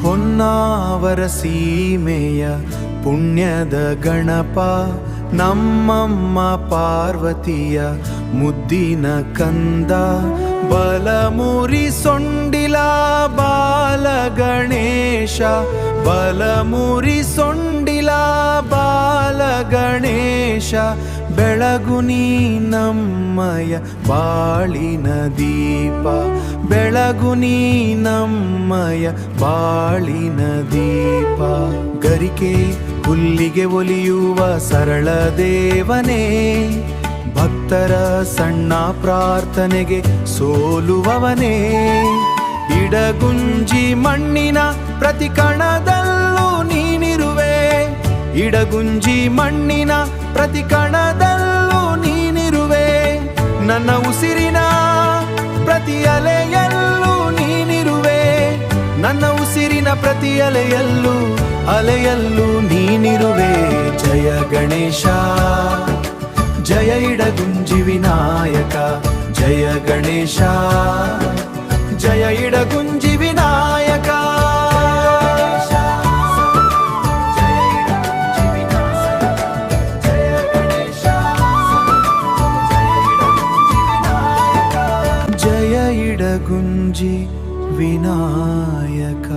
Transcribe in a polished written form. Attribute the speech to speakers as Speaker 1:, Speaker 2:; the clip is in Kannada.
Speaker 1: ಹೊನ್ನಾವರ ಸೀಮೆಯ ಪುಣ್ಯದ ಗಣಪ, ನಮ್ಮಮ್ಮ ಪಾರ್ವತಿಯ ಮುದ್ದಿನ ಕಂದ, ಬಲಮುರಿ ಸೊಂಡಿಲ ಬಾಲ ಗಣೇಶ, ಬಲಮುರಿ ಸೊಂಡಿಲ ಬಾಲ ಗಣೇಶ, ಬೆಳಗು ನೀ ನಮ್ಮಯ ಬಾಳಿನ ದೀಪ, ಬೆಳಗು ನೀ ನಮ್ಮಯ ಬಾಳಿನ ದೀಪ. ಗರಿಕೆ ಹುಲ್ಲಿಗೆ ಒಲಿಯುವ ಸರಳ ದೇವನೇ, ಭಕ್ತರ ಸಣ್ಣ ಪ್ರಾರ್ಥನೆಗೆ ಸೋಲುವವನೇ, ಇಡಗುಂಜಿ ಮಣ್ಣಿನ ಪ್ರತಿ ಕಣದಲ್ಲೂ ನೀನಿರುವೆ, ಇಡಗುಂಜಿ ಮಣ್ಣಿನ ಪ್ರತಿ ಕಣದಲ್ಲೂ ನೀನಿರುವೆ, ನನ್ನ ಉಸಿರಿನ ಪ್ರತಿ ಅಲೆಯಲ್ಲೂ ನೀನಿರುವೆ, ನನ್ನ ಉಸಿರಿನ ಪ್ರತಿ ಅಲೆಯಲ್ಲೂ ನೀನಿರುವೆ. ಜಯ ಗಣೇಶ, ಜಯ ಇಡಗುಂಜಿ ವಿನಾಯಕ, ಜಯ ಗಣೇಶ, ಜಯ ಇಡಗುಂಜಿ ವಿನಾಯಕ. ಜಯ ಇಡಗುಂಜಿ ವಿನಾಯಕ.